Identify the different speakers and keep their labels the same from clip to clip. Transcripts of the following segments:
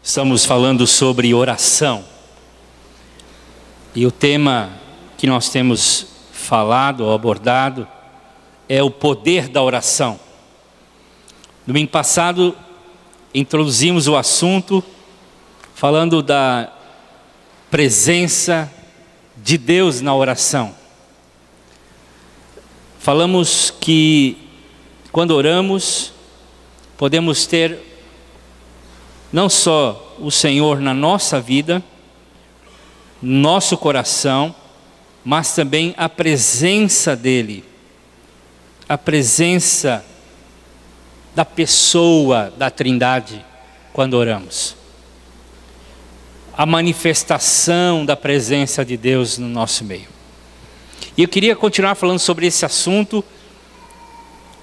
Speaker 1: Estamos falando sobre oração. E o tema que nós temos falado ou abordado é o poder da oração. Domingo passado introduzimos o assunto falando da presença de Deus na oração. Falamos que quando oramos podemos ter não só o Senhor na nossa vida, nosso coração, mas também a presença dEle, a presença da pessoa da Trindade quando oramos, a manifestação da presença de Deus no nosso meio. E eu queria continuar falando sobre esse assunto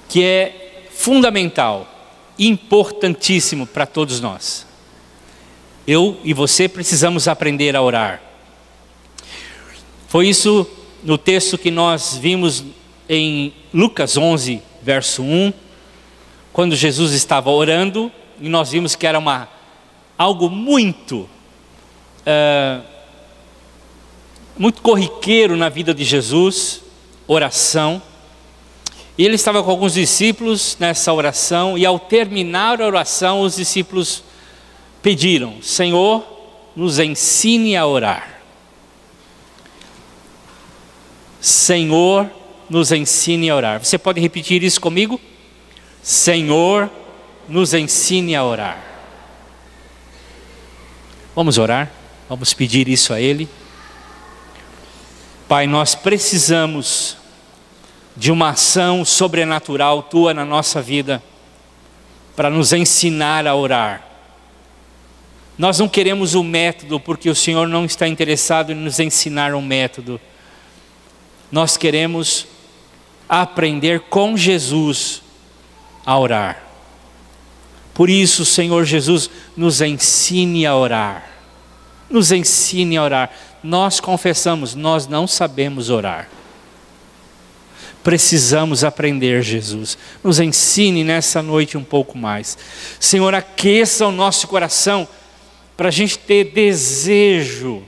Speaker 1: que é fundamental, importantíssimo para todos nós. Eu e você precisamos aprender a orar. Foi isso no texto que nós vimos em Lucas 11, verso 1, quando Jesus estava orando, e nós vimos que era algo muito corriqueiro na vida de Jesus, oração. E ele estava com alguns discípulos nessa oração, e ao terminar a oração, os discípulos pediram: Senhor, nos ensine a orar. Senhor, nos ensine a orar. Você pode repetir isso comigo? Senhor, nos ensine a orar. Vamos orar? Vamos pedir isso a Ele. Pai, nós precisamos de uma ação sobrenatural Tua na nossa vida, para nos ensinar a orar. Nós não queremos o método, porque o Senhor não está interessado em nos ensinar um método. Nós queremos aprender com Jesus a orar. Por isso, Senhor Jesus, nos ensine a orar. Nos ensine a orar. Nós confessamos, nós não sabemos orar. Precisamos aprender, Jesus. Nos ensine nessa noite um pouco mais. Senhor, aqueça o nosso coração para a gente ter desejo,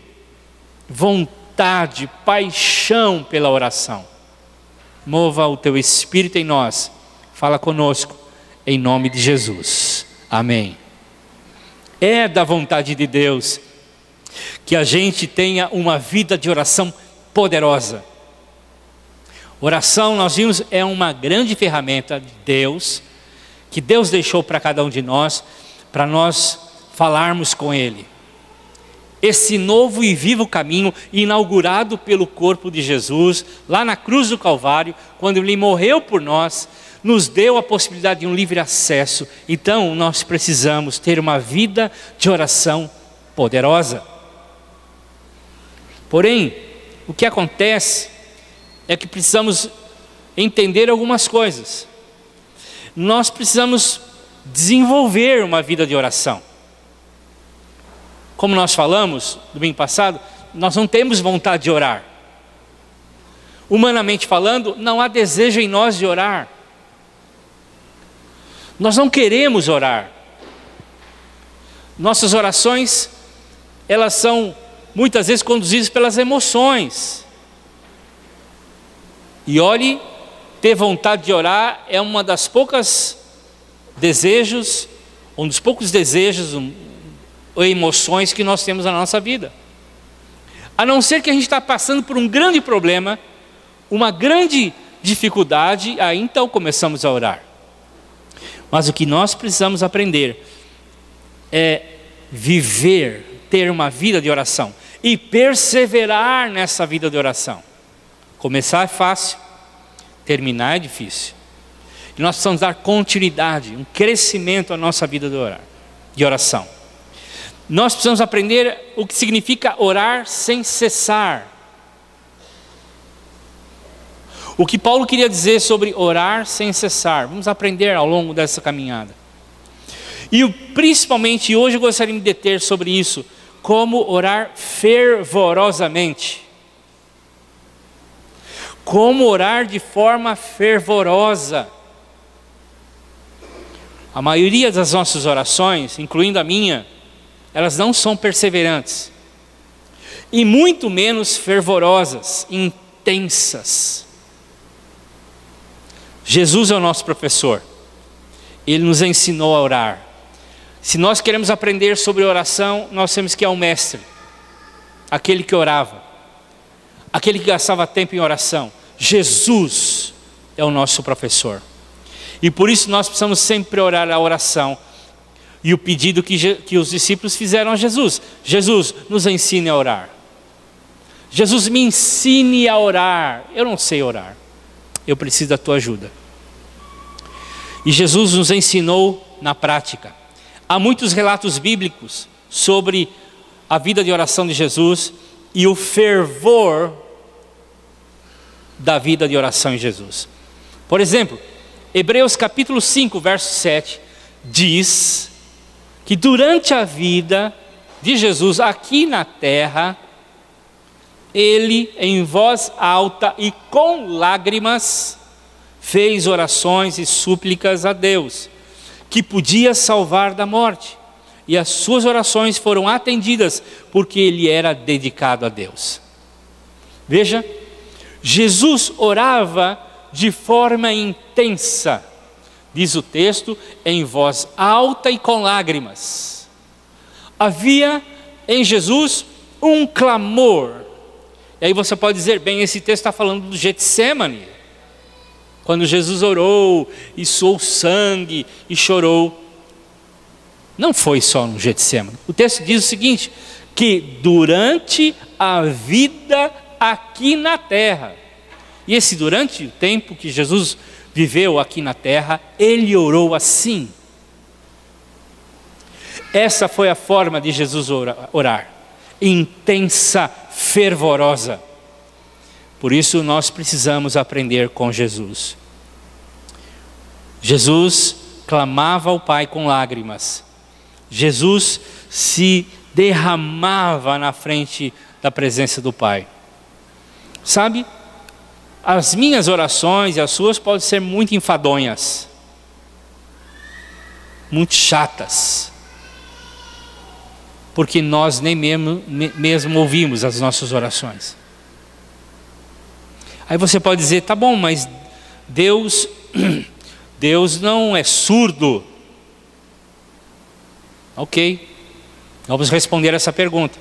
Speaker 1: vontade, paixão pela oração. Mova o Teu Espírito em nós. Fala conosco, em nome de Jesus. Amém. É da vontade de Deus que a gente tenha uma vida de oração poderosa. Oração, nós vimos, é uma grande ferramenta de Deus, que Deus deixou para cada um de nós, para nós falarmos com Ele. Esse novo e vivo caminho, inaugurado pelo corpo de Jesus, lá na cruz do Calvário, quando Ele morreu por nós, nos deu a possibilidade de um livre acesso. Então, nós precisamos ter uma vida de oração poderosa. Porém, o que acontece é que precisamos entender algumas coisas. Nós precisamos desenvolver uma vida de oração. Como nós falamos domingo passado, nós não temos vontade de orar. Humanamente falando, não há desejo em nós de orar. Nós não queremos orar. Nossas orações, elas são muitas vezes conduzidas pelas emoções. E olhe, ter vontade de orar é uma das poucas desejos, um dos poucos desejos ou emoções que nós temos na nossa vida. A não ser que a gente está passando por um grande problema, uma grande dificuldade, aí então começamos a orar. Mas o que nós precisamos aprender é viver, ter uma vida de oração e perseverar nessa vida de oração. Começar é fácil, terminar é difícil. E nós precisamos dar continuidade, um crescimento à nossa vida de oração. Nós precisamos aprender o que significa orar sem cessar. O que Paulo queria dizer sobre orar sem cessar. Vamos aprender ao longo dessa caminhada. E principalmente hoje eu gostaria de me deter sobre isso. Como orar fervorosamente. Como orar de forma fervorosa. A maioria das nossas orações, incluindo a minha, elas não são perseverantes. E muito menos fervorosas, intensas. Jesus é o nosso professor. Ele nos ensinou a orar. Se nós queremos aprender sobre oração, nós temos que ir ao mestre. Aquele que orava. Aquele que gastava tempo em oração. Jesus é o nosso professor. E por isso nós precisamos sempre orar a oração. E o pedido que os discípulos fizeram a Jesus. Jesus, nos ensine a orar. Jesus, me ensine a orar. Eu não sei orar. Eu preciso da tua ajuda. E Jesus nos ensinou na prática. Há muitos relatos bíblicos sobre a vida de oração de Jesus e o fervor da vida de oração em Jesus. Por exemplo, Hebreus capítulo 5, verso 7, diz que durante a vida de Jesus aqui na terra, ele em voz alta e com lágrimas fez orações e súplicas a Deus, que podia salvar da morte. E as suas orações foram atendidas, porque ele era dedicado a Deus. Veja, Jesus orava de forma intensa, diz o texto, em voz alta e com lágrimas. Havia em Jesus um clamor. E aí você pode dizer, bem, esse texto está falando do Getsemane, quando Jesus orou e suou sangue e chorou. Não foi só no Getsemane. O texto diz o seguinte, que durante a vida aqui na terra, e esse durante o tempo que Jesus viveu aqui na terra, ele orou assim. Essa foi a forma de Jesus orar, intensa, fervorosa. Por isso nós precisamos aprender com Jesus. Jesus clamava ao Pai com lágrimas. Jesus se derramava na frente da presença do Pai. Sabe, as minhas orações e as suas podem ser muito enfadonhas, muito chatas, porque nós nem mesmo ouvimos as nossas orações. Aí você pode dizer, tá bom, mas Deus não é surdo. Ok, vamos responder essa pergunta.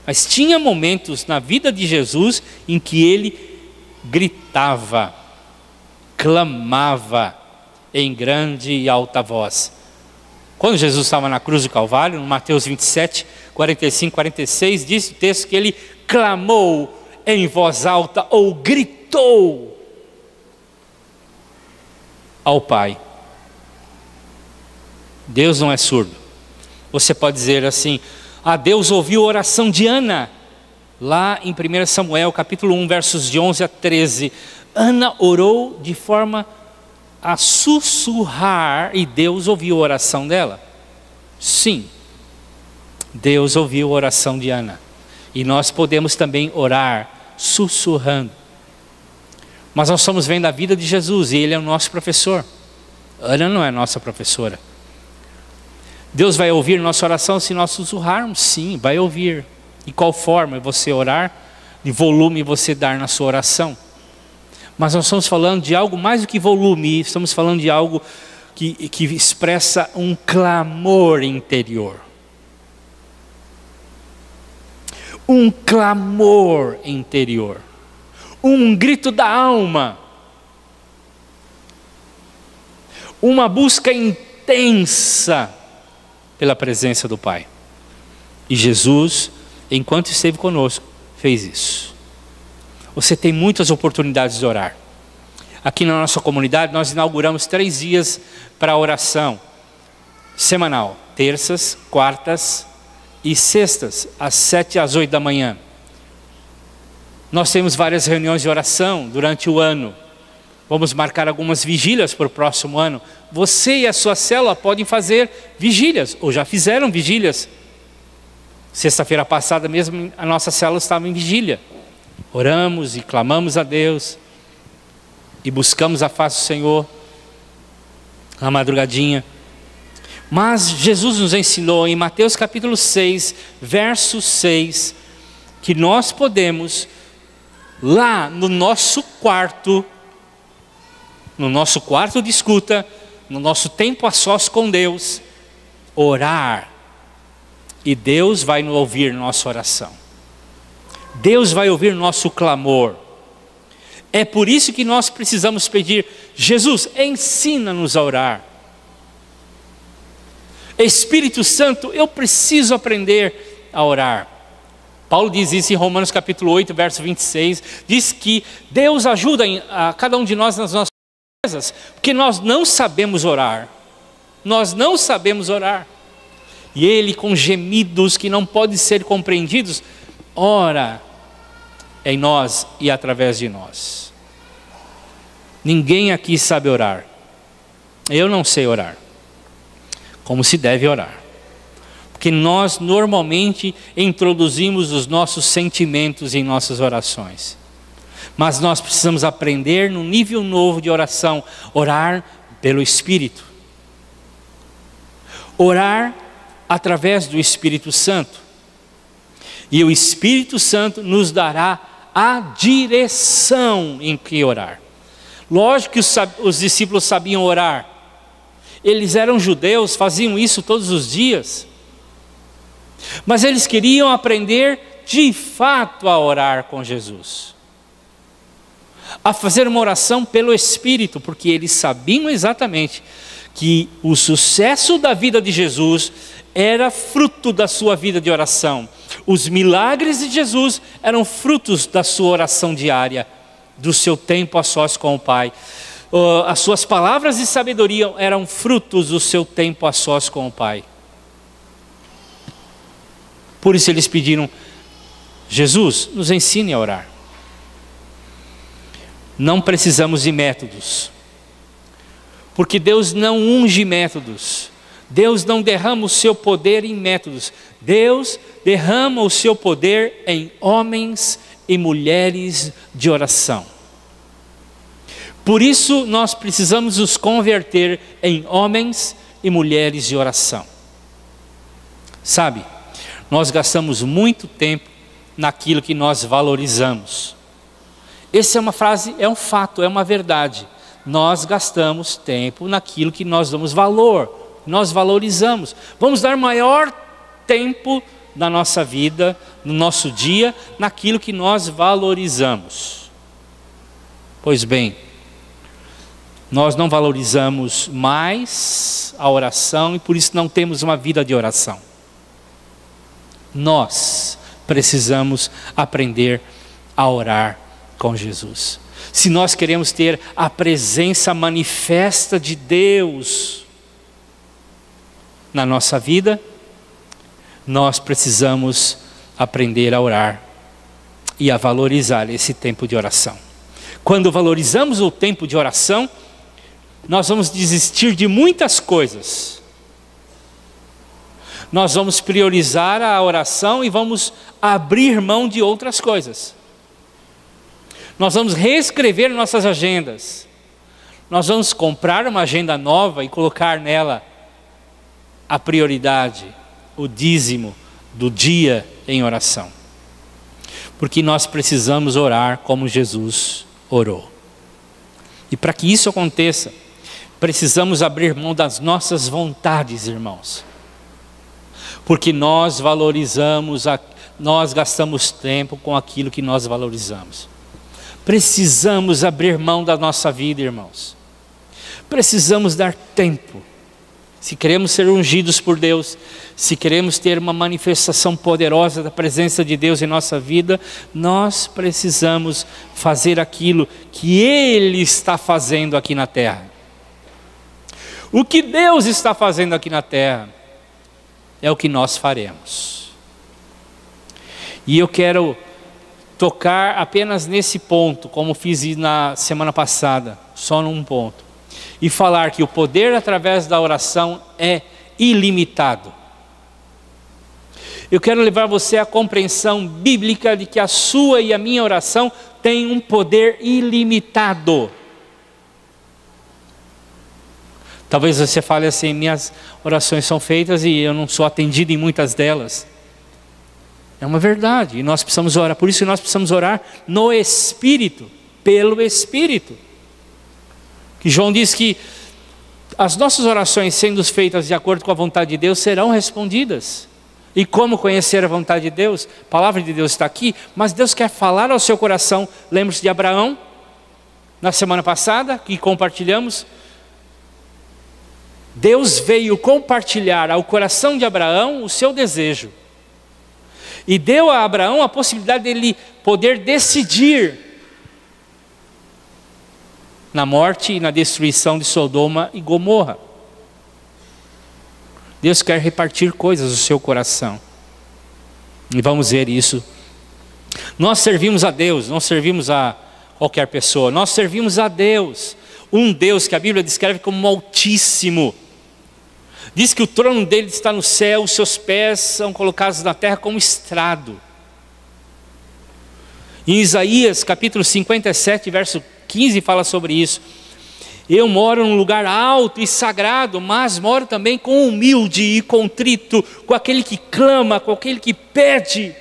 Speaker 1: Mas tinha momentos na vida de Jesus em que ele gritava, clamava em grande e alta voz. Quando Jesus estava na cruz do Calvário, no Mateus 27, 45, 46, diz o texto que ele clamou em voz alta ou gritou ao Pai. Deus não é surdo. Você pode dizer assim, Deus ouviu a oração de Ana, lá em 1 Samuel capítulo 1, versos de 11 a 13, Ana orou de forma a sussurrar e Deus ouviu a oração dela. Sim, Deus ouviu a oração de Ana. E nós podemos também orar sussurrando. Mas nós estamos vendo a vida de Jesus e Ele é o nosso professor. Ana não é nossa professora. Deus vai ouvir nossa oração se nós sussurrarmos? Sim, vai ouvir. E qual forma você orar? De volume você dar na sua oração. Mas nós estamos falando de algo mais do que volume. Estamos falando de algo que expressa um clamor interior. Um clamor interior. Um grito da alma. Uma busca intensa pela presença do Pai. E Jesus, enquanto esteve conosco, fez isso. Você tem muitas oportunidades de orar. Aqui na nossa comunidade nós inauguramos 3 dias para oração semanal, terças, quartas e sextas, às 7 às 8 da manhã. Nós temos várias reuniões de oração durante o ano. Vamos marcar algumas vigílias para o próximo ano. Você e a sua célula podem fazer vigílias, ou já fizeram vigílias. Sexta-feira passada mesmo a nossa célula estava em vigília. Oramos e clamamos a Deus. E buscamos a face do Senhor na madrugadinha. Mas Jesus nos ensinou em Mateus capítulo 6, verso 6, que nós podemos, lá no nosso quarto de escuta, no nosso tempo a sós com Deus, orar. E Deus vai nos ouvir nossa oração. Deus vai ouvir nosso clamor. É por isso que nós precisamos pedir: Jesus, ensina-nos a orar. Espírito Santo, eu preciso aprender a orar. Paulo diz isso em Romanos capítulo 8, verso 26. Diz que Deus ajuda a cada um de nós nas nossas coisas, porque nós não sabemos orar. Nós não sabemos orar. E Ele, com gemidos que não podem ser compreendidos, ora em nós e através de nós. Ninguém aqui sabe orar. Eu não sei orar como se deve orar, porque nós normalmente introduzimos os nossos sentimentos em nossas orações, mas nós precisamos aprender num nível novo de oração, orar pelo Espírito, orar através do Espírito Santo, e o Espírito Santo nos dará a direção em que orar. Lógico que os discípulos sabiam orar, eles eram judeus, faziam isso todos os dias, mas eles queriam aprender de fato a orar com Jesus, a fazer uma oração pelo Espírito, porque eles sabiam exatamente que o sucesso da vida de Jesus era fruto da sua vida de oração. Os milagres de Jesus eram frutos da sua oração diária, do seu tempo a sós com o Pai. As suas palavras de sabedoria eram frutos do seu tempo a sós com o Pai. Por isso eles pediram: Jesus, nos ensine a orar. Não precisamos de métodos, porque Deus não unge métodos. Deus não derrama o seu poder em métodos. Deus derrama o seu poder em homens e mulheres de oração. Por isso nós precisamos nos converter em homens e mulheres de oração. Sabe, nós gastamos muito tempo naquilo que nós valorizamos. Essa é uma frase, é um fato, é uma verdade. Nós gastamos tempo naquilo que nós damos valor, nós valorizamos. Vamos dar maior tempo na nossa vida, no nosso dia, naquilo que nós valorizamos. Pois bem, nós não valorizamos mais a oração e por isso não temos uma vida de oração. Nós precisamos aprender a orar com Jesus. Se nós queremos ter a presença manifesta de Deus na nossa vida, nós precisamos aprender a orar e a valorizar esse tempo de oração. Quando valorizamos o tempo de oração, nós vamos desistir de muitas coisas. Nós vamos priorizar a oração e vamos abrir mão de outras coisas. Nós vamos reescrever nossas agendas. Nós vamos comprar uma agenda nova e colocar nela a prioridade, o dízimo do dia em oração. Porque nós precisamos orar como Jesus orou. E para que isso aconteça, precisamos abrir mão das nossas vontades, irmãos. Porque nós valorizamos, nós gastamos tempo com aquilo que nós valorizamos. Precisamos abrir mão da nossa vida, irmãos. Precisamos dar tempo. Se queremos ser ungidos por Deus, se queremos ter uma manifestação poderosa da presença de Deus em nossa vida, nós precisamos fazer aquilo que Ele está fazendo aqui na terra. O que Deus está fazendo aqui na terra é o que nós faremos. E eu quero tocar apenas nesse ponto, como fiz na semana passada, só num ponto, e falar que o poder através da oração é ilimitado. Eu quero levar você à compreensão bíblica de que a sua e a minha oração tem um poder ilimitado. Talvez você fale assim: minhas orações são feitas e eu não sou atendido em muitas delas. É uma verdade, e nós precisamos orar. Por isso que nós precisamos orar no Espírito, pelo Espírito. Que João diz que as nossas orações, sendo feitas de acordo com a vontade de Deus, serão respondidas. E como conhecer a vontade de Deus? A palavra de Deus está aqui, mas Deus quer falar ao seu coração. Lembre-se de Abraão, na semana passada, que compartilhamos. Deus veio compartilhar ao coração de Abraão o seu desejo. E deu a Abraão a possibilidade dele poder decidir na morte e na destruição de Sodoma e Gomorra. Deus quer repartir coisas do seu coração. E vamos ver isso. Nós servimos a Deus, não servimos a qualquer pessoa. Nós servimos a Deus. Um Deus que a Bíblia descreve como Altíssimo. Diz que o trono dele está no céu, os seus pés são colocados na terra como estrado. Em Isaías capítulo 57, verso 15 fala sobre isso. Eu moro num lugar alto e sagrado, mas moro também com humilde e contrito, com aquele que clama, com aquele que pede,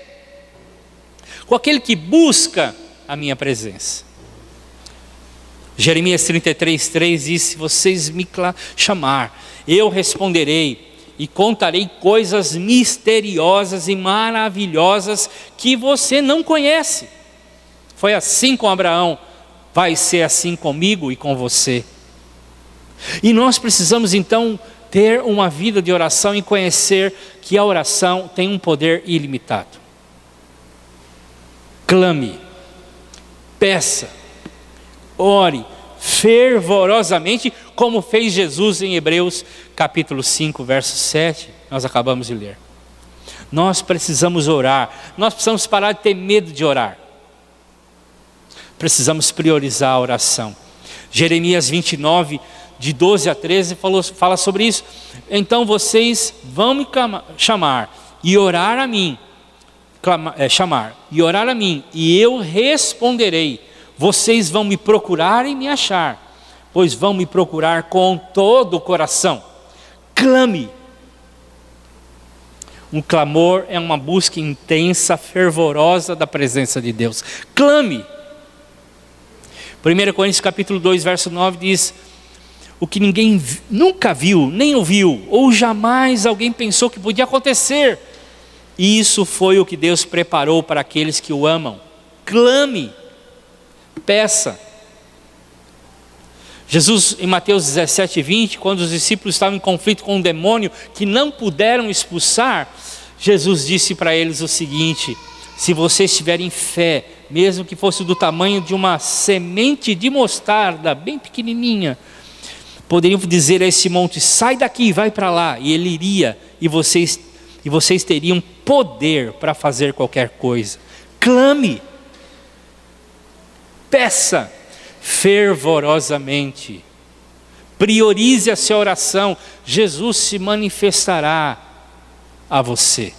Speaker 1: com aquele que busca a minha presença. Jeremias 33:3 diz: se vocês me chamar, eu responderei e contarei coisas misteriosas e maravilhosas que você não conhece. Foi assim com Abraão, vai ser assim comigo e com você. E nós precisamos então ter uma vida de oração e conhecer que a oração tem um poder ilimitado. Clame, peça, ore fervorosamente, como fez Jesus em Hebreus capítulo 5, verso 7, nós acabamos de ler. Nós precisamos orar, nós precisamos parar de ter medo de orar. Precisamos priorizar a oração. Jeremias 29, de 12 a 13, fala sobre isso. Então vocês vão me chamar e orar a mim, e eu responderei. Vocês vão me procurar e me achar, pois vão me procurar com todo o coração. Clame. Um clamor é uma busca intensa, fervorosa da presença de Deus. Clame. 1 Coríntios capítulo 2, verso 9 diz: o que ninguém nunca viu, nem ouviu, ou jamais alguém pensou que podia acontecer, isso foi o que Deus preparou para aqueles que o amam. Clame, peça. Jesus, em Mateus 17:20, quando os discípulos estavam em conflito com um demônio que não puderam expulsar, Jesus disse para eles o seguinte: se vocês tiverem fé, mesmo que fosse do tamanho de uma semente de mostarda, bem pequenininha, poderiam dizer a esse monte: sai daqui, vai para lá, e ele iria, e vocês teriam poder para fazer qualquer coisa. Clame, peça fervorosamente, priorize a sua oração, Jesus se manifestará a você.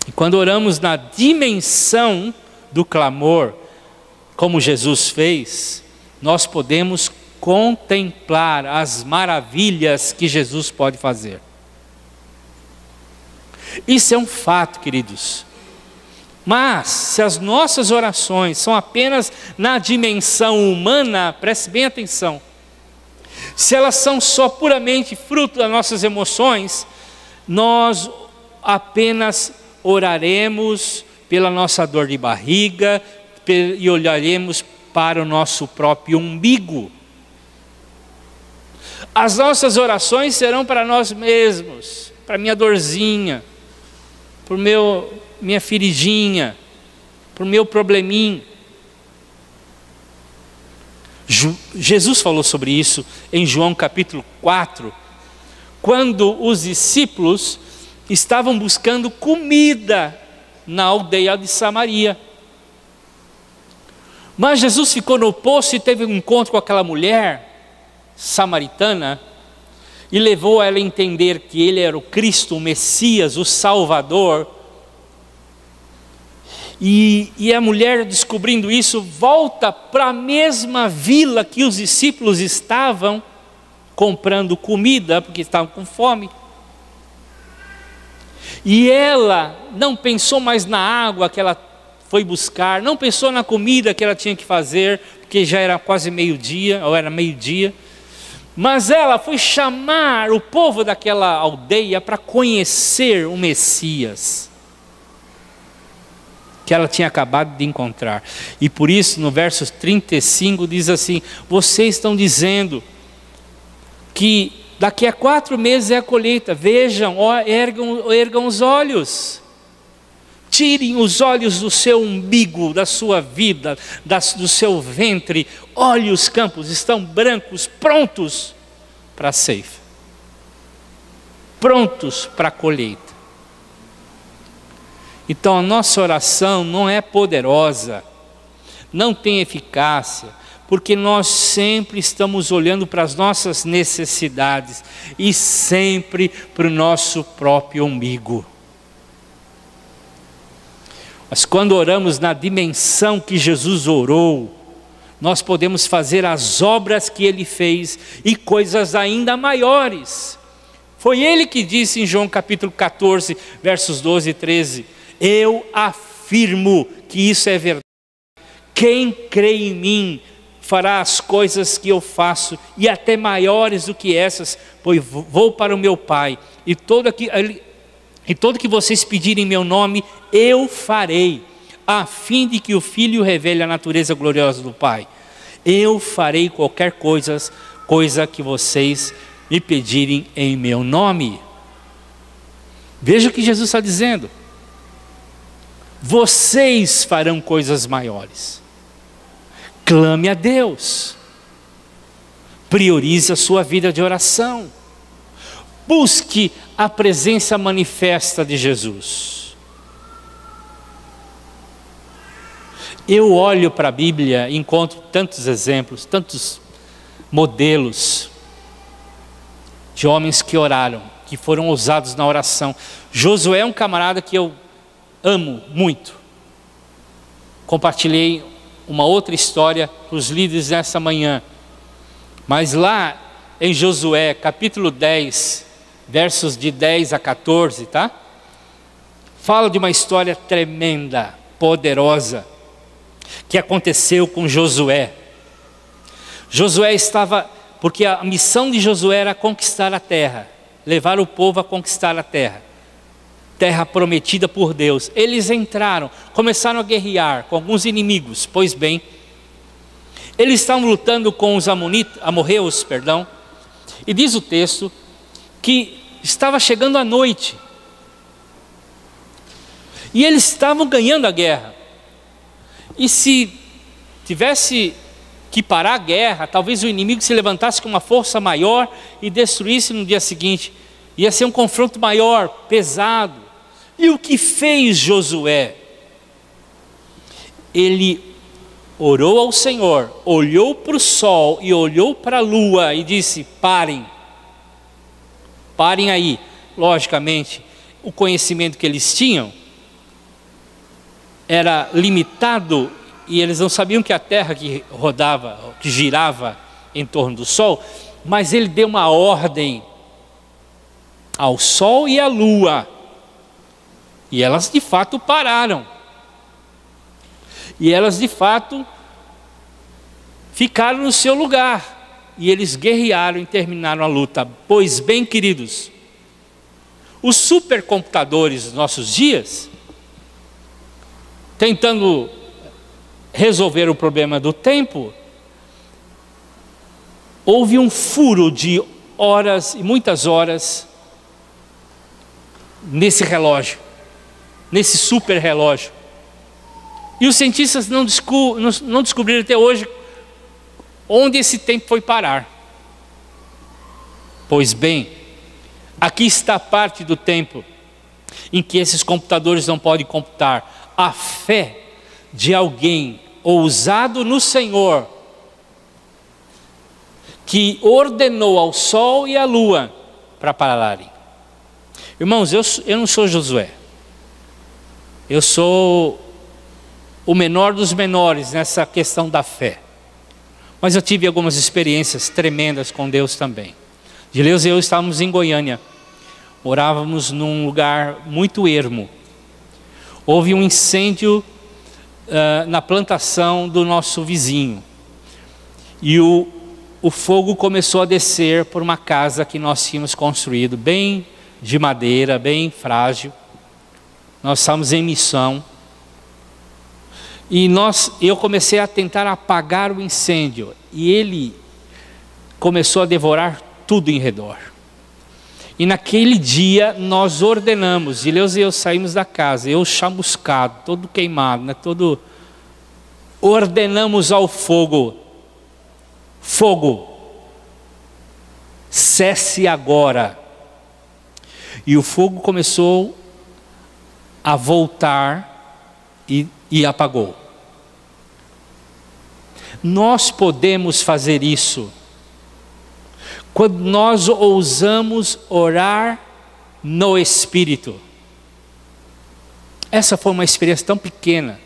Speaker 1: E quando oramos na dimensão do clamor, como Jesus fez, nós podemos contemplar as maravilhas que Jesus pode fazer. Isso é um fato, queridos. Mas, se as nossas orações são apenas na dimensão humana, preste bem atenção, se elas são só puramente fruto das nossas emoções, nós apenas oraremos pela nossa dor de barriga e olharemos para o nosso próprio umbigo. As nossas orações serão para nós mesmos, para minha dorzinha, para minha feridinha, para o meu probleminha. Jesus falou sobre isso em João capítulo 4, quando os discípulos estavam buscando comida na aldeia de Samaria. Mas Jesus ficou no poço e teve um encontro com aquela mulher samaritana e levou ela a entender que ele era o Cristo, o Messias, o Salvador. E a mulher, descobrindo isso, volta para a mesma vila que os discípulos estavam comprando comida, porque estavam com fome. E ela não pensou mais na água que ela foi buscar, não pensou na comida que ela tinha que fazer, porque já era quase meio-dia, ou era meio-dia. Mas ela foi chamar o povo daquela aldeia para conhecer o Messias, que ela tinha acabado de encontrar. E por isso, no verso 35, diz assim: vocês estão dizendo que daqui a 4 meses é a colheita. Vejam, ergam os olhos. Tirem os olhos do seu umbigo, da sua vida, do seu ventre. Olhe, os campos estão brancos, prontos para a ceifa, prontos para a colheita. Então a nossa oração não é poderosa, não tem eficácia, porque nós sempre estamos olhando para as nossas necessidades e sempre para o nosso próprio umbigo. Mas quando oramos na dimensão que Jesus orou, nós podemos fazer as obras que Ele fez e coisas ainda maiores. Foi Ele que disse em João capítulo 14, versos 12 e 13, eu afirmo que isso é verdade. Quem crê em mim fará as coisas que eu faço e até maiores do que essas, pois vou para o meu Pai, e todo que vocês pedirem em meu nome, eu farei, a fim de que o Filho revele a natureza gloriosa do Pai. Eu farei qualquer coisa que vocês me pedirem em meu nome. Veja o que Jesus está dizendo. Vocês farão coisas maiores. Clame a Deus. Priorize a sua vida de oração. Busque a presença manifesta de Jesus. Eu olho para a Bíblia e encontro tantos exemplos, tantos modelos de homens que oraram, que foram ousados na oração. Josué é um camarada que eu amo muito. Compartilhei uma outra história para os líderes nessa manhã. Mas lá em Josué, capítulo 10, versos de 10 a 14, tá? Fala de uma história tremenda, poderosa, que aconteceu com Josué. Josué estava, porque a missão de Josué era conquistar a terra, levar o povo a conquistar a terra prometida por Deus. Eles entraram, começaram a guerrear com alguns inimigos. Pois bem, eles estavam lutando com os amorreus, e diz o texto que estava chegando a noite, e eles estavam ganhando a guerra. E se tivesse que parar a guerra, talvez o inimigo se levantasse com uma força maior e destruísse no dia seguinte. Ia ser um confronto maior, pesado. E o que fez Josué? Ele orou ao Senhor, olhou para o sol e olhou para a lua e disse: parem aí. Logicamente, o conhecimento que eles tinham era limitado e eles não sabiam que a terra que rodava, que girava em torno do sol, mas ele deu uma ordem ao sol e à lua, e elas de fato pararam, e elas de fato ficaram no seu lugar, e eles guerrearam e terminaram a luta. Pois bem, queridos, os supercomputadores dos nossos dias, tentando resolver o problema do tempo, houve um furo de horas e muitas horas nesse relógio, nesse super relógio. E os cientistas não descobriram até hoje onde esse tempo foi parar. Pois bem, aqui está a parte do tempo em que esses computadores não podem computar. A fé de alguém ousado no Senhor, que ordenou ao sol e à lua para pararem. Irmãos, eu não sou Josué, eu sou o menor dos menores nessa questão da fé, mas eu tive algumas experiências tremendas com Deus também. Gileus e eu estávamos em Goiânia, morávamos num lugar muito ermo. Houve um incêndio na plantação do nosso vizinho, e o fogo começou a descer por uma casa que nós tínhamos construído, bem de madeira, bem frágil. Nós estávamos em missão, e eu comecei a tentar apagar o incêndio, e ele começou a devorar tudo em redor. E naquele dia nós ordenamos, Gileus e eu saímos da casa, eu chamuscado, todo queimado, né, ordenamos ao fogo: fogo, cesse agora. E o fogo começou a voltar e apagou. Nós podemos fazer isso quando nós ousamos orar no Espírito. Essa foi uma experiência tão pequena,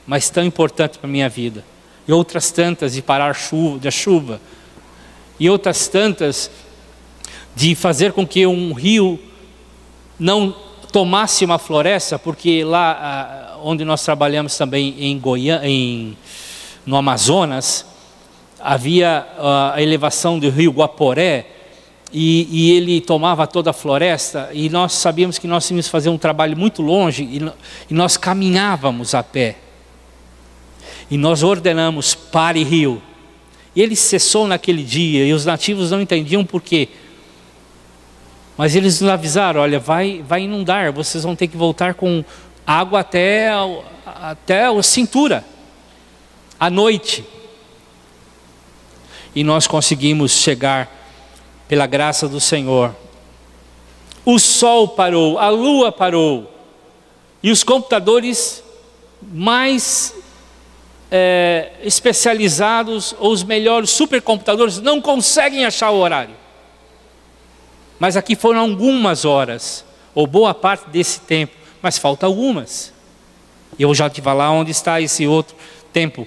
Speaker 1: mas tão importante para a minha vida. E outras tantas de parar da chuva. E outras tantas de fazer com que um rio não tomasse uma floresta, porque lá onde nós trabalhamos também em Goiânia, no Amazonas, havia a elevação do rio Guaporé, e ele tomava toda a floresta, e nós sabíamos que nós tínhamos que fazer um trabalho muito longe, e nós caminhávamos a pé. E nós ordenamos: pare rio. E ele cessou naquele dia, e os nativos não entendiam por quê. Mas eles nos avisaram: olha, vai inundar, vocês vão ter que voltar com água até a cintura, à noite. E nós conseguimos chegar pela graça do Senhor. O sol parou, a lua parou, e os computadores mais especializados, ou os melhores supercomputadores, não conseguem achar o horário. Mas aqui foram algumas horas, ou boa parte desse tempo, mas falta algumas. Eu já te falar onde está esse outro tempo.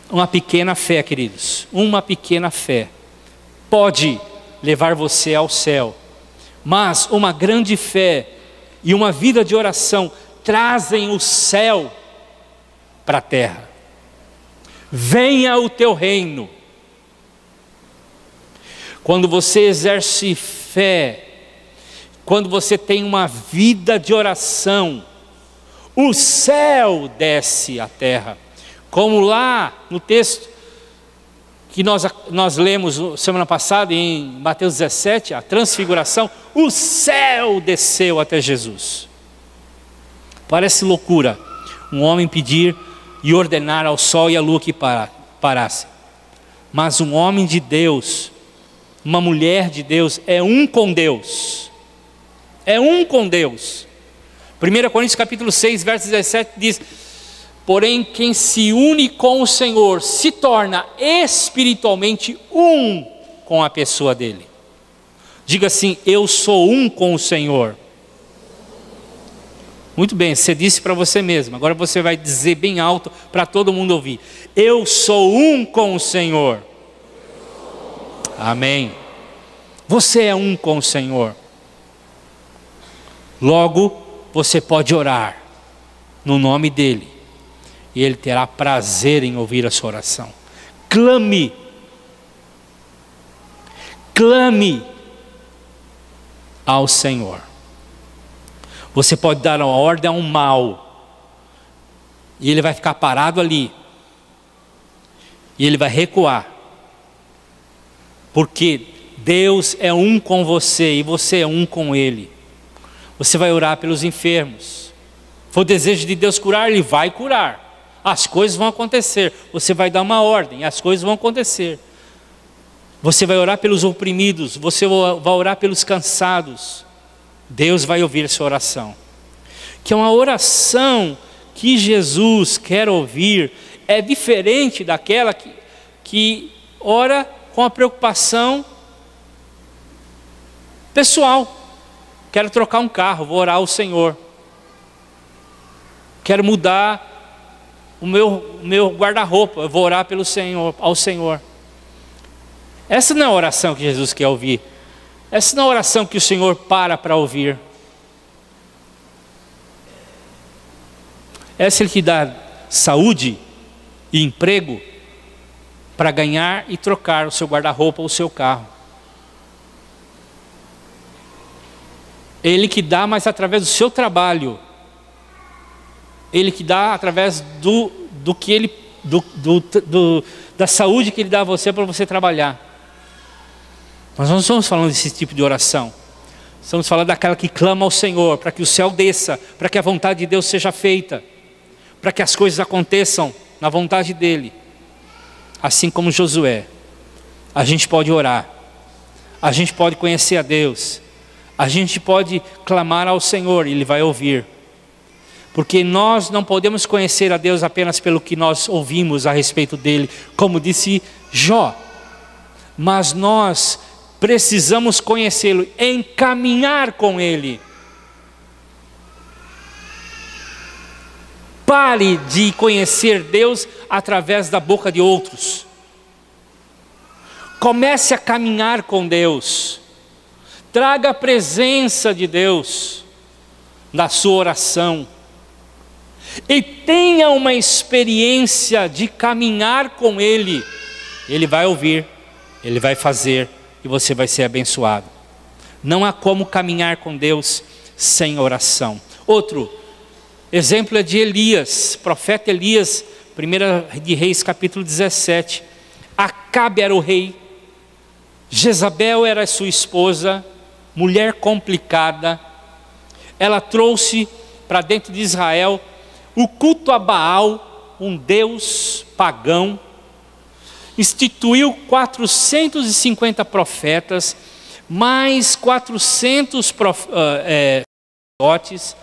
Speaker 1: Uma pequena fé, queridos, uma pequena fé pode levar você ao céu, mas uma grande fé e uma vida de oração trazem o céu para a terra. Venha o teu reino. Quando você exerce fé, quando você tem uma vida de oração, o céu desce à terra. Como lá no texto que nós lemos semana passada em Mateus 17, a transfiguração, o céu desceu até Jesus. Parece loucura um homem pedir e ordenar ao sol e à lua que parassem. Mas um homem de Deus, uma mulher de Deus, é um com Deus. É um com Deus. 1 Coríntios capítulo 6, verso 17 diz: porém, quem se une com o Senhor se torna espiritualmente um com a pessoa dele. Diga assim: eu sou um com o Senhor. Muito bem, você disse para você mesmo, agora você vai dizer bem alto para todo mundo ouvir: eu sou um com o Senhor. Amém. Você é um com o Senhor. Logo, você pode orar no nome dele, e ele terá prazer em ouvir a sua oração. Clame. Clame ao Senhor. Você pode dar uma ordem a um mal, e ele vai ficar parado ali, e ele vai recuar, porque Deus é um com você, e você é um com ele. Você vai orar pelos enfermos. For o desejo de Deus curar, ele vai curar. As coisas vão acontecer. Você vai dar uma ordem, as coisas vão acontecer. Você vai orar pelos oprimidos, você vai orar pelos cansados. Deus vai ouvir a sua oração. Que é uma oração que Jesus quer ouvir, é diferente daquela que ora com a preocupação pessoal. Quero trocar um carro, vou orar ao Senhor. Quero mudar o meu guarda-roupa, eu vou orar ao Senhor. Essa não é a oração que Jesus quer ouvir. Essa não é a oração que o Senhor para ouvir. Essa Ele te dá saúde e emprego para ganhar e trocar o seu guarda-roupa ou o seu carro. Ele que dá, mas através do seu trabalho. Ele que dá através da saúde que Ele dá a você para você trabalhar. Nós não estamos falando desse tipo de oração. Estamos falando daquela que clama ao Senhor, para que o céu desça, para que a vontade de Deus seja feita, para que as coisas aconteçam na vontade dEle. Assim como Josué, a gente pode orar, a gente pode conhecer a Deus, a gente pode clamar ao Senhor e Ele vai ouvir. Porque nós não podemos conhecer a Deus apenas pelo que nós ouvimos a respeito dEle, como disse Jó. Mas nós precisamos conhecê-lo, encaminhar com Ele. Pare de conhecer Deus através da boca de outros. Comece a caminhar com Deus. Traga a presença de Deus na sua oração. E tenha uma experiência de caminhar com Ele. Ele vai ouvir, Ele vai fazer e você vai ser abençoado. Não há como caminhar com Deus sem oração. Outro exemplo é de Elias, profeta Elias, 1 de Reis capítulo 17. Acabe era o rei, Jezabel era sua esposa, mulher complicada. Ela trouxe para dentro de Israel o culto a Baal, um deus pagão. Instituiu 450 profetas, mais 400 sacerdotes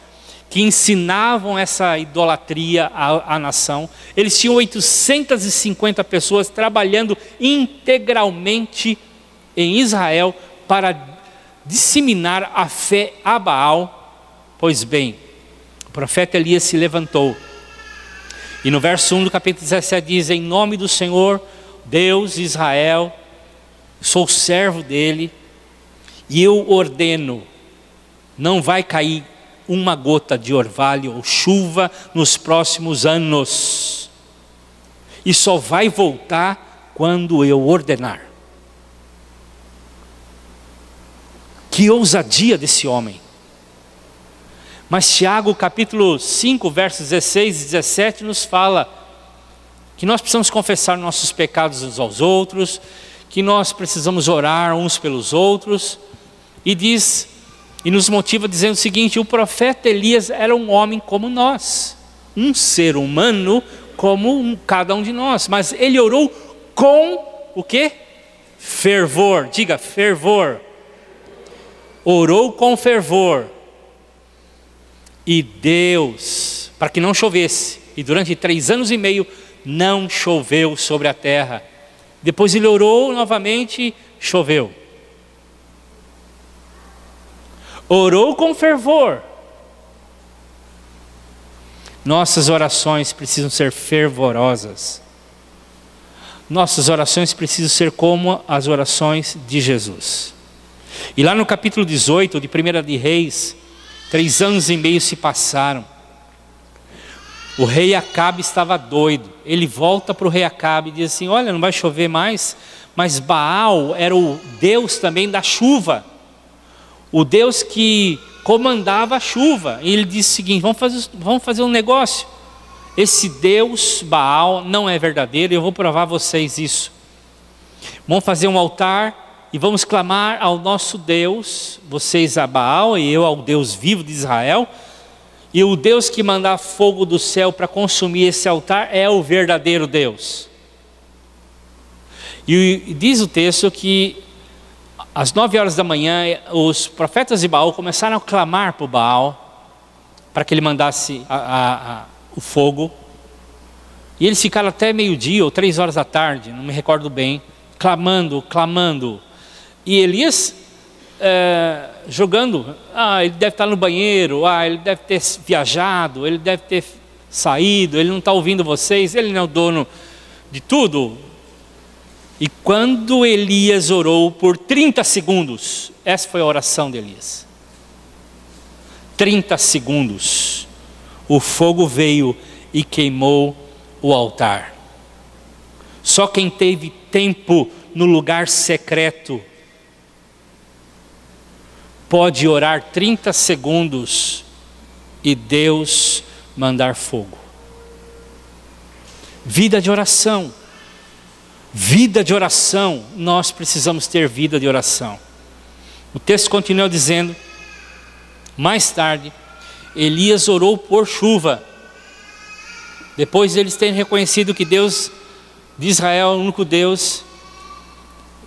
Speaker 1: que ensinavam essa idolatria à nação. Eles tinham 850 pessoas trabalhando integralmente em Israel para disseminar a fé a Baal. Pois bem, o profeta Elias se levantou. E no verso 1 do capítulo 17 diz: em nome do Senhor, Deus de Israel, sou servo dele, e eu ordeno, não vai cair uma gota de orvalho ou chuva nos próximos anos, e só vai voltar quando eu ordenar. Que ousadia desse homem! Mas Tiago capítulo 5, versos 16 e 17 nos fala que nós precisamos confessar nossos pecados uns aos outros, que nós precisamos orar uns pelos outros, e nos motiva dizendo o seguinte: o profeta Elias era um homem como nós, um ser humano como cada um de nós, mas ele orou com o quê? Fervor. Diga, fervor. Orou com fervor. E Deus, para que não chovesse, e durante 3 anos e meio não choveu sobre a terra. Depois ele orou novamente, choveu. Orou com fervor. Nossas orações precisam ser fervorosas. Nossas orações precisam ser como as orações de Jesus. E lá no capítulo 18 de 1 de Reis, 3 anos e meio se passaram. O rei Acabe estava doido. Ele volta para o rei Acabe e diz assim: olha, não vai chover mais. Mas Baal era o Deus também da chuva, o Deus que comandava a chuva. E ele disse o seguinte: vamos fazer um negócio. Esse Deus Baal não é verdadeiro, eu vou provar a vocês isso. Vamos fazer um altar e vamos clamar ao nosso Deus, vocês a Baal e eu ao Deus vivo de Israel. E o Deus que mandar fogo do céu para consumir esse altar é o verdadeiro Deus. E diz o texto que às 9 horas da manhã os profetas de Baal começaram a clamar para o Baal, para que ele mandasse o fogo. E eles ficaram até meio-dia ou 3 horas da tarde, não me recordo bem, clamando. E Elias jogando: ele deve estar no banheiro, ele deve ter viajado, ele deve ter saído, ele não está ouvindo vocês, ele não é o dono de tudo. E quando Elias orou por 30 segundos, essa foi a oração de Elias. 30 segundos, o fogo veio e queimou o altar. Só quem teve tempo no lugar secreto pode orar 30 segundos e Deus mandar fogo. Vida de oração. Vida de oração. Nós precisamos ter vida de oração. O texto continua dizendo: mais tarde, Elias orou por chuva. Depois de eles terem reconhecido que Deus de Israel é o único Deus,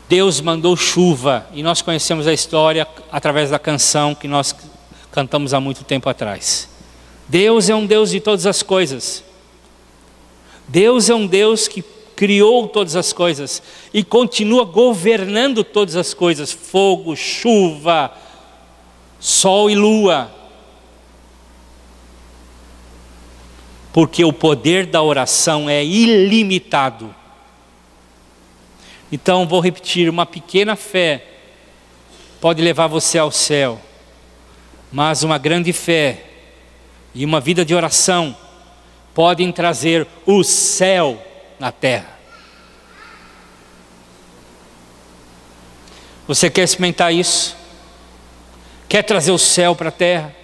Speaker 1: Deus mandou chuva. E nós conhecemos a história através da canção que nós cantamos há muito tempo atrás. Deus é um Deus de todas as coisas. Deus é um Deus que criou todas as coisas e continua governando todas as coisas: fogo, chuva, sol e lua. Porque o poder da oração é ilimitado. Então vou repetir: uma pequena fé pode levar você ao céu, mas uma grande fé e uma vida de oração podem trazer o céu na terra. Você quer experimentar isso? Quer trazer o céu para a terra?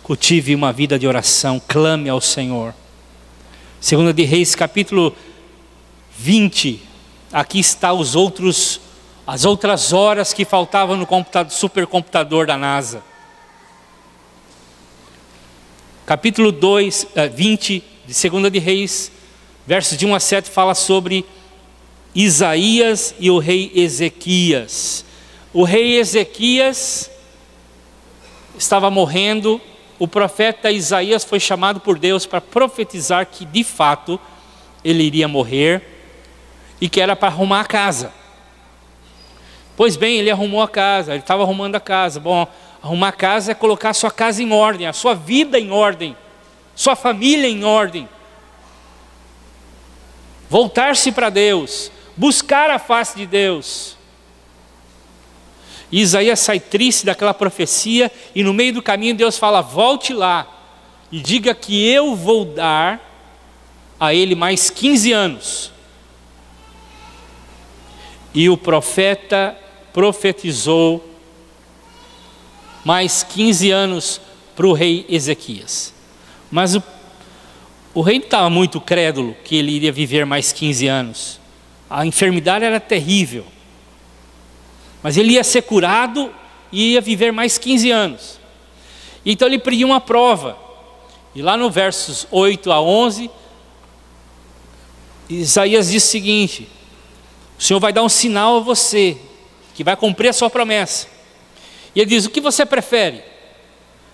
Speaker 1: Cultive uma vida de oração, clame ao Senhor. 2 de Reis, capítulo 20. Aqui está as outras horas que faltavam no supercomputador da NASA. Capítulo 20 de 2 de Reis, versos de 1 a 7, fala sobre Isaías e o rei Ezequias. O rei Ezequias estava morrendo. O profeta Isaías foi chamado por Deus para profetizar que de fato ele iria morrer e que era para arrumar a casa. Pois bem, ele arrumou a casa, ele estava arrumando a casa. Bom, arrumar a casa é colocar a sua casa em ordem, a sua vida em ordem, sua família em ordem. Voltar-se para Deus, buscar a face de Deus. E Isaías sai triste daquela profecia e no meio do caminho Deus fala: volte lá e diga que eu vou dar a ele mais 15 anos. E o profeta profetizou mais 15 anos para o rei Ezequias. Mas o rei não estava muito crédulo que ele iria viver mais 15 anos. A enfermidade era terrível. Mas ele ia ser curado e ia viver mais 15 anos. Então ele pediu uma prova. E lá no versos 8 a 11, Isaías diz o seguinte: o Senhor vai dar um sinal a você, que vai cumprir a sua promessa. E ele diz: o que você prefere?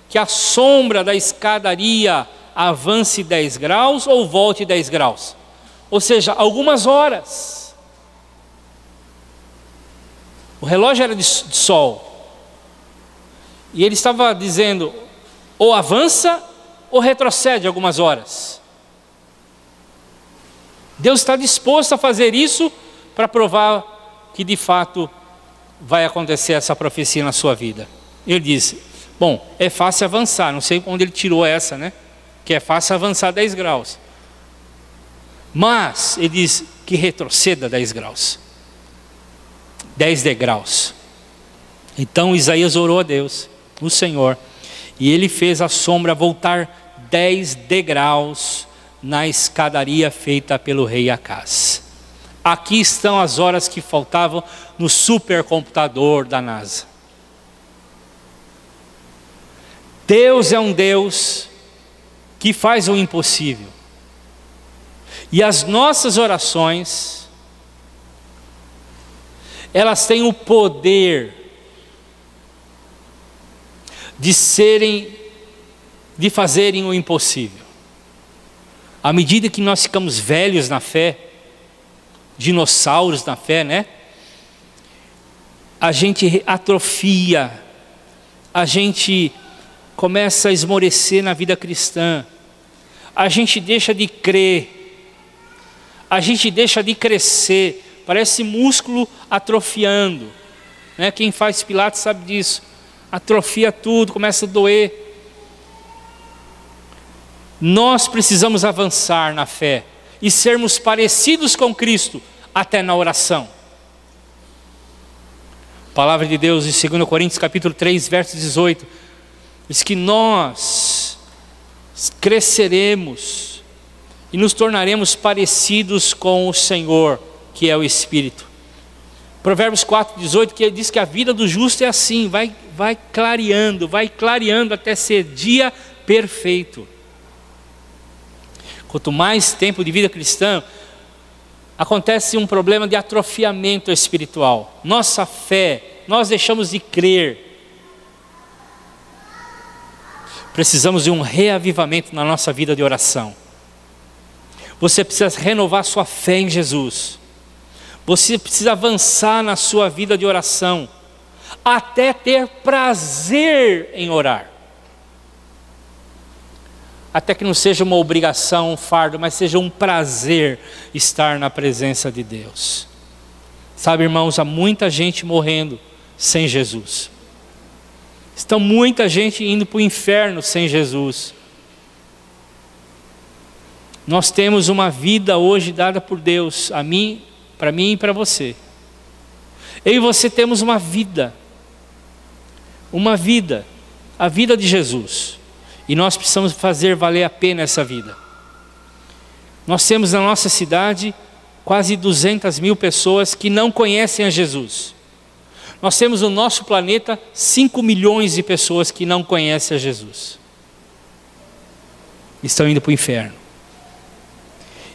Speaker 1: Que a sombra da escadaria avance 10 graus ou volte 10 graus? Ou seja, algumas horas. O relógio era de sol. E ele estava dizendo: ou avança ou retrocede algumas horas. Deus está disposto a fazer isso para provar que de fato vai acontecer essa profecia na sua vida. Ele disse: bom, é fácil avançar. Não sei onde ele tirou essa, né? Que é fácil avançar 10 graus. Mas ele diz que retroceda 10 graus. 10 degraus. Então Isaías orou a Deus, o Senhor, e ele fez a sombra voltar 10 degraus na escadaria feita pelo rei Acaz. Aqui estão as horas que faltavam no supercomputador da NASA. Deus é um Deus que faz o impossível. E as nossas orações, elas têm o poder de fazerem o impossível. À medida que nós ficamos velhos na fé, dinossauros na fé, né? A gente atrofia, a gente começa a esmorecer na vida cristã, a gente deixa de crer, a gente deixa de crescer, parece músculo atrofiando, né? Quem faz pilates sabe disso, atrofia tudo, começa a doer. Nós precisamos avançar na fé e sermos parecidos com Cristo até na oração. A palavra de Deus em 2 Coríntios capítulo 3, verso 18, diz que nós cresceremos e nos tornaremos parecidos com o Senhor, que é o Espírito. Provérbios 4, 18, que diz que a vida do justo é assim, vai clareando até ser dia perfeito. Quanto mais tempo de vida cristã, acontece um problema de atrofiamento espiritual. Nossa fé, nós deixamos de crer. Precisamos de um reavivamento na nossa vida de oração. Você precisa renovar sua fé em Jesus. Você precisa avançar na sua vida de oração, até ter prazer em orar. Até que não seja uma obrigação, um fardo, mas seja um prazer estar na presença de Deus. Sabe, irmãos, há muita gente morrendo sem Jesus. Está muita gente indo para o inferno sem Jesus. Nós temos uma vida hoje dada por Deus, para mim e para você. Eu e você temos uma vida, a vida de Jesus. E nós precisamos fazer valer a pena essa vida. Nós temos na nossa cidade quase 200 mil pessoas que não conhecem a Jesus. Nós temos no nosso planeta 5 milhões de pessoas que não conhecem a Jesus. Estão indo para o inferno.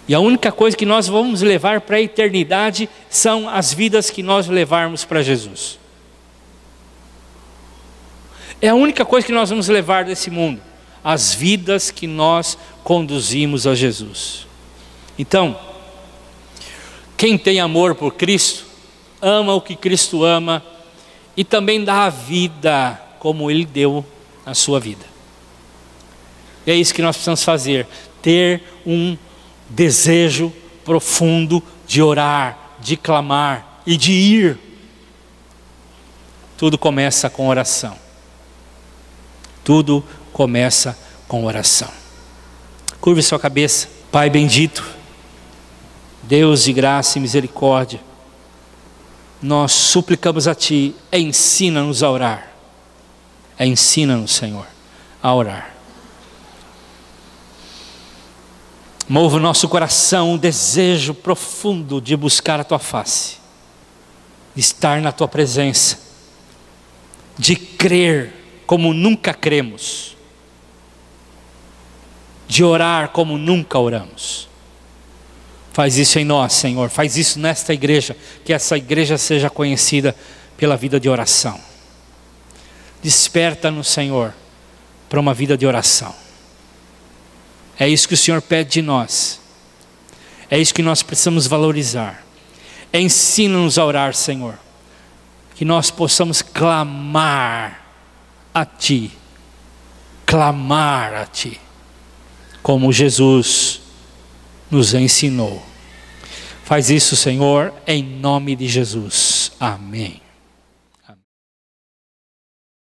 Speaker 1: E a única coisa que nós vamos levar para a eternidade são as vidas que nós levarmos para Jesus. É a única coisa que nós vamos levar desse mundo. As vidas que nós conduzimos a Jesus. Então, quem tem amor por Cristo, ama o que Cristo ama e também dá a vida como Ele deu a sua vida. E é isso que nós precisamos fazer, ter um desejo profundo de orar, de clamar e de ir. Tudo começa com oração. Tudo começa com oração. Curve sua cabeça. Pai bendito, Deus de graça e misericórdia, nós suplicamos a Ti, ensina-nos a orar. Ensina-nos, Senhor, a orar. Mova o nosso coração um desejo profundo de buscar a Tua face, de estar na Tua presença, de crer como nunca cremos, de orar como nunca oramos. Faz isso em nós, Senhor, faz isso nesta igreja, que essa igreja seja conhecida pela vida de oração. Desperta-nos, Senhor, para uma vida de oração. É isso que o Senhor pede de nós, é isso que nós precisamos valorizar. Ensina-nos a orar, Senhor, que nós possamos clamar a Ti, como Jesus nos ensinou. Faz isso, Senhor, em nome de Jesus. Amém.